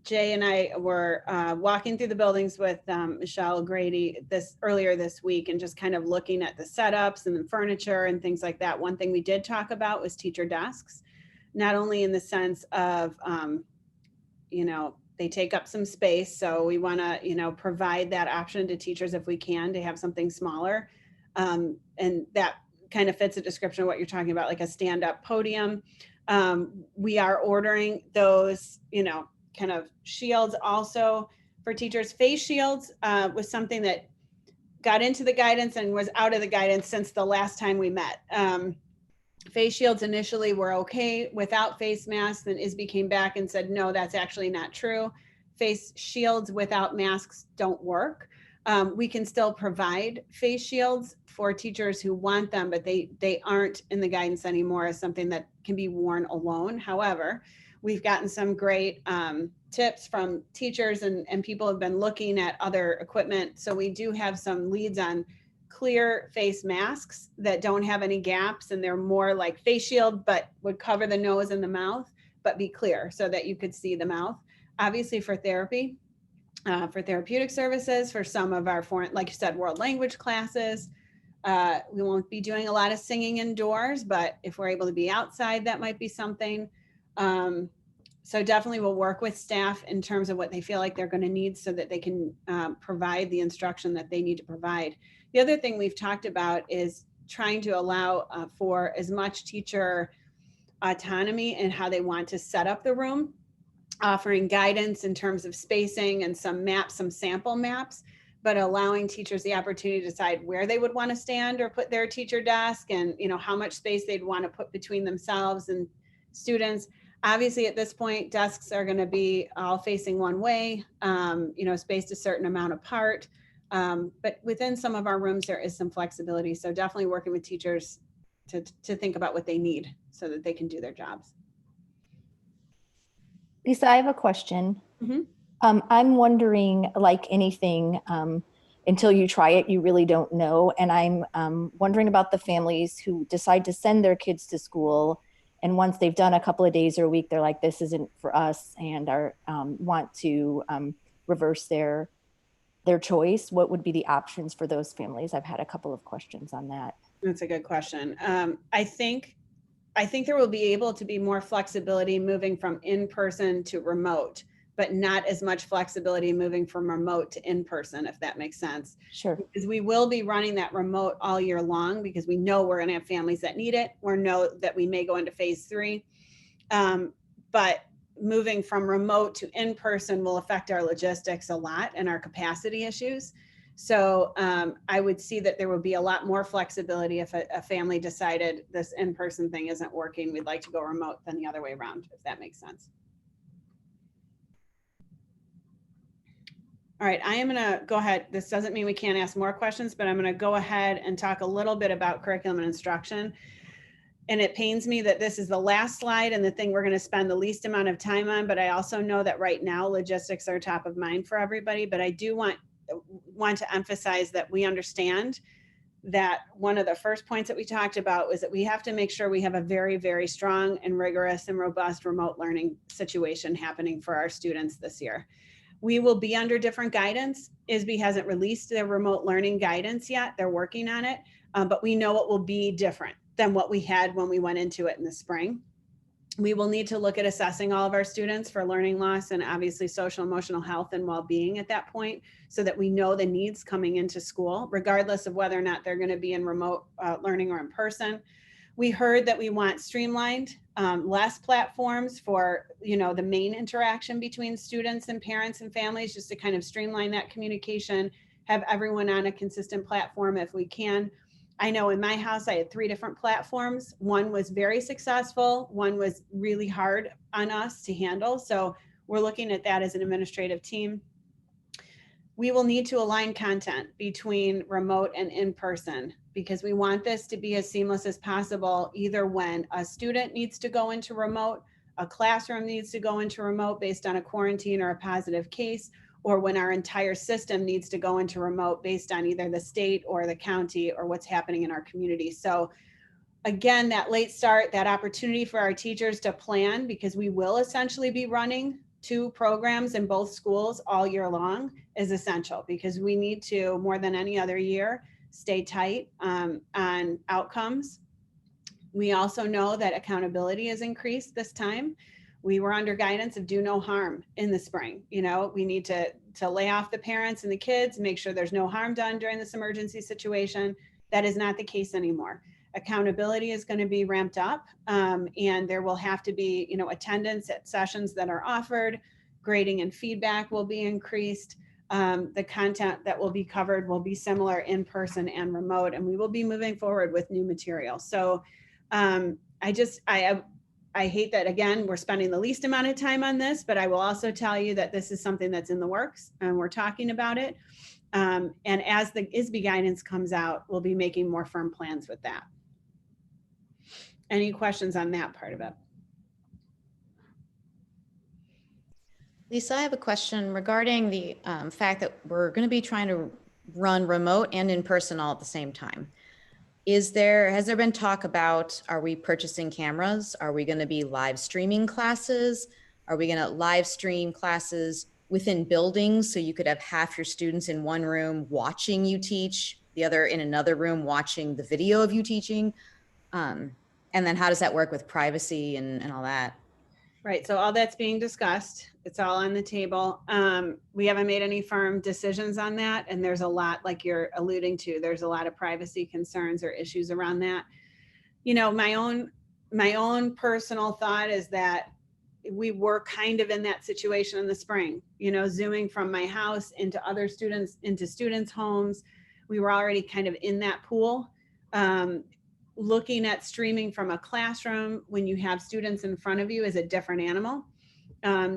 Jay and I were walking through the buildings with Michelle Grady earlier this week and just kind of looking at the setups and the furniture and things like that. One thing we did talk about was teacher desks, not only in the sense of, they take up some space. So we want to, provide that option to teachers if we can to have something smaller. And that kind of fits a description of what you're talking about, like a stand-up podium. We are ordering those, kind of shields also for teachers. Face shields was something that got into the guidance and was out of the guidance since the last time we met. Face shields initially were okay without face masks, then ISB came back and said, no, that's actually not true. Face shields without masks don't work. We can still provide face shields for teachers who want them, but they aren't in the guidance anymore as something that can be worn alone. However, we've gotten some great tips from teachers and people have been looking at other equipment. So we do have some leads on clear face masks that don't have any gaps, and they're more like face shield, but would cover the nose and the mouth, but be clear so that you could see the mouth. Obviously for therapy, for therapeutic services, for some of our foreign, like you said, world language classes. We won't be doing a lot of singing indoors, but if we're able to be outside, that might be something. So definitely we'll work with staff in terms of what they feel like they're going to need so that they can provide the instruction that they need to provide. The other thing we've talked about is trying to allow for as much teacher autonomy in how they want to set up the room, offering guidance in terms of spacing and some maps, some sample maps, but allowing teachers the opportunity to decide where they would want to stand or put their teacher desk, and how much space they'd want to put between themselves and students. Obviously at this point, desks are going to be all facing one way, spaced a certain amount apart. But within some of our rooms, there is some flexibility. So definitely working with teachers to think about what they need so that they can do their jobs. Lisa, I have a question. Mm-hmm. I'm wondering, like anything, until you try it, you really don't know. And I'm wondering about the families who decide to send their kids to school. And once they've done a couple of days or a week, they're like, this isn't for us, and are want to reverse their choice. What would be the options for those families? I've had a couple of questions on that. That's a good question. I think there will be able to be more flexibility moving from in-person to remote, but not as much flexibility moving from remote to in-person, if that makes sense. Sure. Because we will be running that remote all year long, because we know we're going to have families that need it. We know that we may go into phase 3. But moving from remote to in-person will affect our logistics a lot and our capacity issues. So I would see that there would be a lot more flexibility if a family decided this in-person thing isn't working, we'd like to go remote, than the other way around, if that makes sense. All right, I am going to go ahead. This doesn't mean we can't ask more questions, but I'm going to go ahead and talk a little bit about curriculum and instruction. And it pains me that this is the last slide and the thing we're going to spend the least amount of time on, but I also know that right now logistics are top of mind for everybody. But I do want to emphasize that we understand that one of the first points that we talked about was that we have to make sure we have a very, very strong and rigorous and robust remote learning situation happening for our students this year. We will be under different guidance. ISB hasn't released their remote learning guidance yet. They're working on it, but we know it will be different than what we had when we went into it in the spring. We will need to look at assessing all of our students for learning loss and obviously social emotional health and well-being at that point, so that we know the needs coming into school, regardless of whether or not they're going to be in remote learning or in person. We heard that we want streamlined, less platforms for, the main interaction between students and parents and families, just to kind of streamline that communication, have everyone on a consistent platform if we can. I know in my house, I had 3 different platforms. One was very successful. One was really hard on us to handle. So we're looking at that as an administrative team. We will need to align content between remote and in-person, because we want this to be as seamless as possible, either when a student needs to go into remote, a classroom needs to go into remote based on a quarantine or a positive case, or when our entire system needs to go into remote based on either the state or the county or what's happening in our community. So again, that late start, that opportunity for our teachers to plan, because we will essentially be running 2 programs in both schools all year long, is essential, because we need to, more than any other year, stay tight on outcomes. We also know that accountability has increased this time. We were under guidance of do no harm in the spring. We need to lay off the parents and the kids, make sure there's no harm done during this emergency situation. That is not the case anymore. Accountability is going to be ramped up, and there will have to be, attendance at sessions that are offered. Grading and feedback will be increased. The content that will be covered will be similar in person and remote, and we will be moving forward with new material. So I hate that, again, we're spending the least amount of time on this, but I will also tell you that this is something that's in the works and we're talking about it. And as the ISB guidance comes out, we'll be making more firm plans with that. Any questions on that part of it? Lisa, I have a question regarding the fact that we're going to be trying to run remote and in person all at the same time. Has there been talk about, are we purchasing cameras? Are we going to be live streaming classes? Are we going to live stream classes within buildings so you could have half your students in one room watching you teach, the other in another room watching the video of you teaching? And then how does that work with privacy and all that? Right, so all that's being discussed. It's all on the table. We haven't made any firm decisions on that, and there's a lot, like you're alluding to, there's a lot of privacy concerns or issues around that. You know, my own personal thought is that we were kind of in that situation in the spring, you know, Zooming from my house into other students, into students' homes. We were already kind of in that pool. Looking at streaming from a classroom when you have students in front of you is a different animal.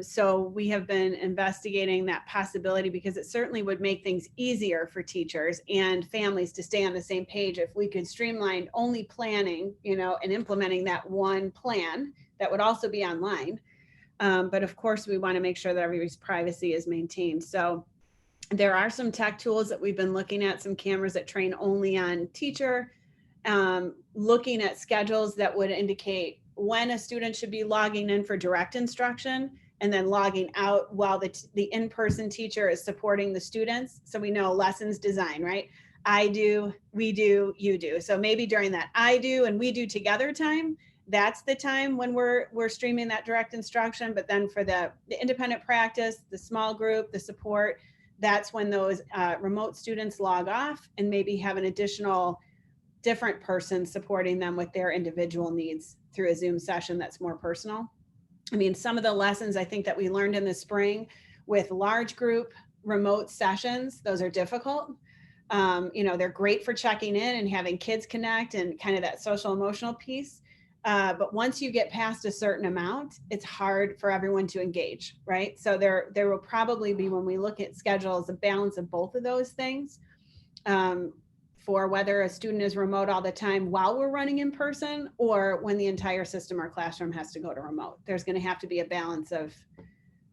So we have been investigating that possibility because it certainly would make things easier for teachers and families to stay on the same page if we could streamline only planning, you know, and implementing that one plan that would also be online. But of course, we want to make sure that everybody's privacy is maintained. So there are some tech tools that we've been looking at, some cameras that train only on teacher, looking at schedules that would indicate when a student should be logging in for direct instruction and then logging out while the in-person teacher is supporting the students. So we know lessons design, right? I do, we do, you do. So maybe during that I do and we do together time, that's the time when we're streaming that direct instruction. But then for the independent practice, the small group, the support, that's when those remote students log off and maybe have an additional different person supporting them with their individual needs through a Zoom session that's more personal. I mean, some of the lessons I think that we learned in the spring with large group remote sessions, those are difficult. You know, they're great for checking in and having kids connect and kind of that social emotional piece. But once you get past a certain amount, it's hard for everyone to engage, right? So there will probably be, when we look at schedules, a balance of both of those things. For whether a student is remote all the time while we're running in person or when the entire system or classroom has to go to remote. There's going to have to be a balance of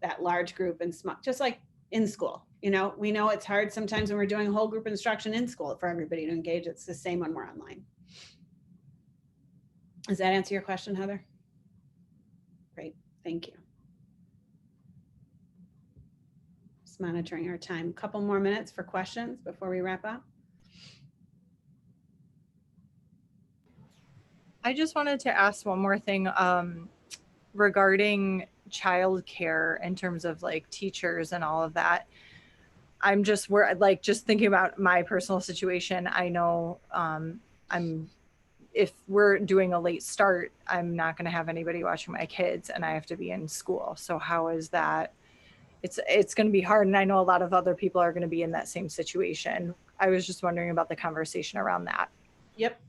that large group and small, just like in school. You know, we know it's hard sometimes when we're doing whole group instruction in school for everybody to engage. It's the same when we're online. Does that answer your question, Heather? Great, thank you. Just monitoring our time. A couple more minutes for questions before we wrap up. I just wanted to ask one more thing regarding childcare in terms of like teachers and all of that. We're like just thinking about my personal situation. I know if we're doing a late start, I'm not going to have anybody watching my kids and I have to be in school. So how is that? It's going to be hard. And I know a lot of other people are going to be in that same situation. I was just wondering about the conversation around that. Yep.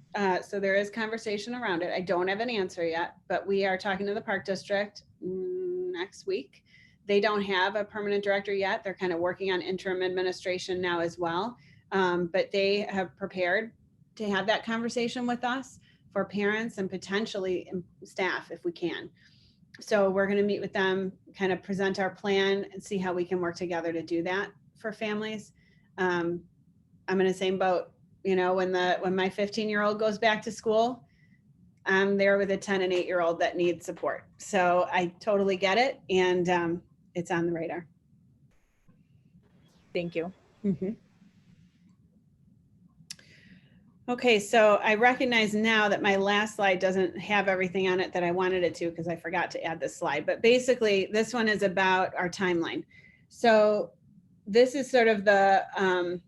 So there is conversation around it. I don't have an answer yet, but we are talking to the Park District next week. They don't have a permanent director yet. They're kind of working on interim administration now as well. But they have prepared to have that conversation with us for parents and potentially staff if we can. So we're going to meet with them, kind of present our plan and see how we can work together to do that for families. I'm in the same boat. You know, when my 15-year-old goes back to school, I'm there with a 10 and 8-year-old that needs support. So I totally get it. And it's on the radar. Thank you. Mm-hmm. Okay, so I recognize now that my last slide doesn't have everything on it that I wanted it to because I forgot to add this slide. But basically, this one is about our timeline. So this is sort of the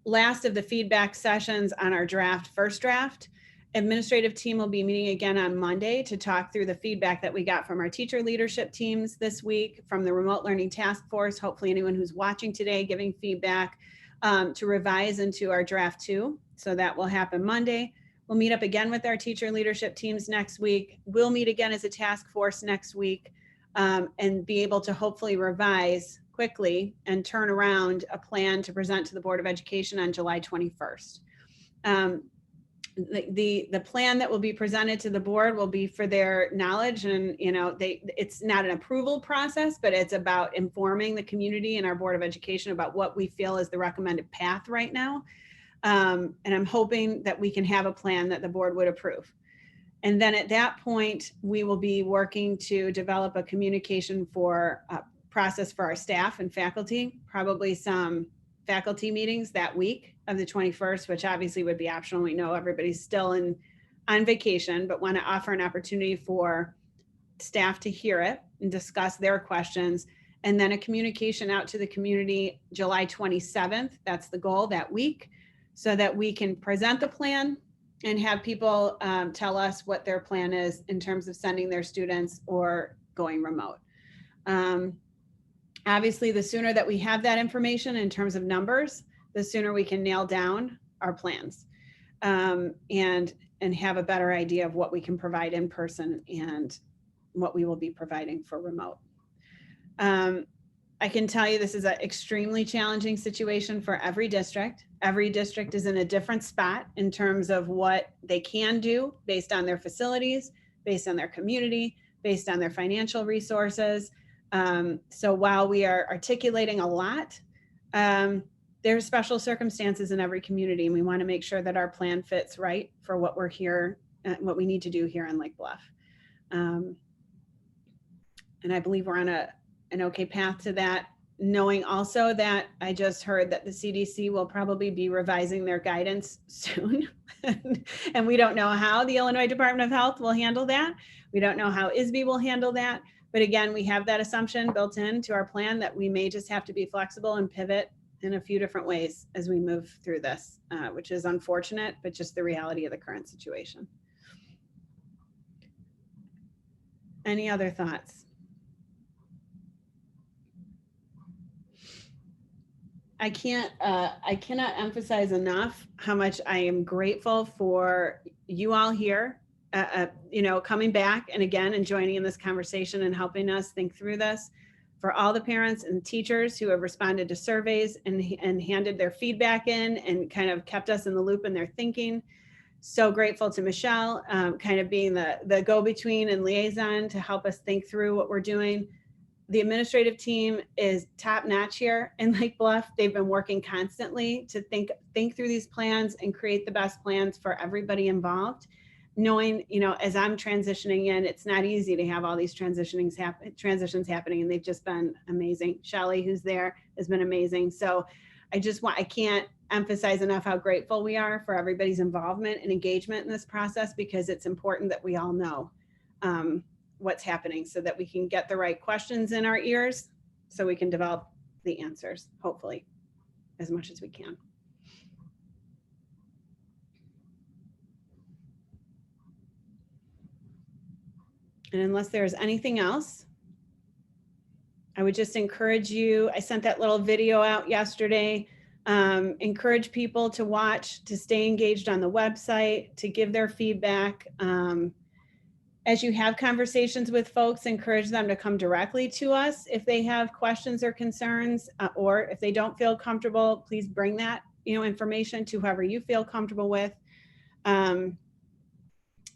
last of the feedback sessions on our first draft. Administrative team will be meeting again on Monday to talk through the feedback that we got from our teacher leadership teams this week, from the remote learning task force, hopefully anyone who's watching today giving feedback, to revise into our draft 2. So that will happen Monday. We'll meet up again with our teacher leadership teams next week. We'll meet again as a task force next week and be able to hopefully revise quickly and turn around a plan to present to the Board of Education on July 21st. the plan that will be presented to the board will be for their knowledge, and it's not an approval process, but it's about informing the community and our Board of Education about what we feel is the recommended path right now. And I'm hoping that we can have a plan that the board would approve. And then at that point, we will be working to develop a communication for process for our staff and faculty, probably some faculty meetings that week of the 21st, which obviously would be optional. We know everybody's still on vacation, but want to offer an opportunity for staff to hear it and discuss their questions. And then a communication out to the community July 27th. That's the goal that week, so that we can present the plan and have people tell us what their plan is in terms of sending their students or going remote. Obviously, the sooner that we have that information in terms of numbers, the sooner we can nail down our plans and have a better idea of what we can provide in person and what we will be providing for remote. I can tell you this is an extremely challenging situation for every district. Every district is in a different spot in terms of what they can do based on their facilities, based on their community, based on their financial resources. So while we are articulating a lot, there's special circumstances in every community, and we want to make sure that our plan fits right for what we're here, what we need to do here in Lake Bluff. And I believe we're on an okay path to that, knowing also that I just heard that the CDC will probably be revising their guidance soon. And we don't know how the Illinois Department of Health will handle that. We don't know how ISB will handle that. But again, we have that assumption built into our plan that we may just have to be flexible and pivot in a few different ways as we move through this, which is unfortunate, but just the reality of the current situation. Any other thoughts? I cannot emphasize enough how much I am grateful for you all here, coming back and again and joining in this conversation and helping us think through this. For all the parents and teachers who have responded to surveys and handed their feedback in and kind of kept us in the loop in their thinking. So grateful to Michelle, kind of being the go-between and liaison to help us think through what we're doing. The administrative team is top notch here in Lake Bluff. They've been working constantly to think through these plans and create the best plans for everybody involved. Knowing, as I'm transitioning in, it's not easy to have all these transitions happening, and they've just been amazing. Shelly, who's there, has been amazing. So I can't emphasize enough how grateful we are for everybody's involvement and engagement in this process, because it's important that we all know what's happening so that we can get the right questions in our ears so we can develop the answers, hopefully, as much as we can. And unless there's anything else, I would just encourage you, I sent that little video out yesterday, encourage people to watch, to stay engaged on the website, to give their feedback. As you have conversations with folks, encourage them to come directly to us if they have questions or concerns, or if they don't feel comfortable, please bring that information to whoever you feel comfortable with.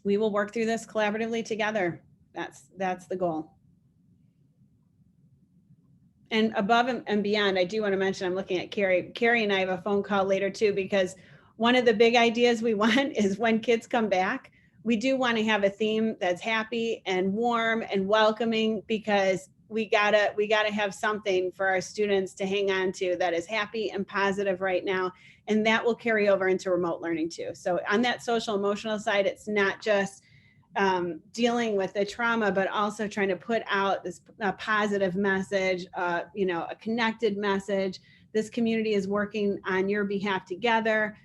We will work through this collaboratively together. That's the goal. And above and beyond, I do want to mention, I'm looking at Carrie. Carrie and I have a phone call later too, because one of the big ideas we want is when kids come back, we do want to have a theme that's happy and warm and welcoming, because we gotta have something for our students to hang on to that is happy and positive right now. And that will carry over into remote learning too. So on that social emotional side, it's not just dealing with the trauma, but also trying to put out this positive message, a connected message. This community is working on your behalf together.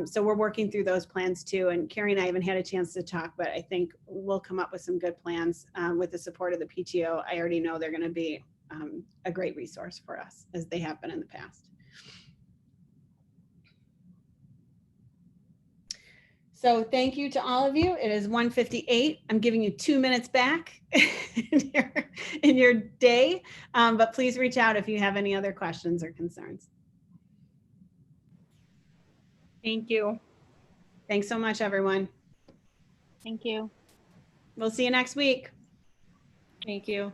So we're working through those plans too. And Carrie and I haven't had a chance to talk, but I think we'll come up with some good plans with the support of the PTO. I already know they're going to be a great resource for us, as they have been in the past. So thank you to all of you. It is 1:58. I'm giving you 2 minutes back in your day, but please reach out if you have any other questions or concerns. Thank you. Thanks so much, everyone. Thank you. We'll see you next week. Thank you.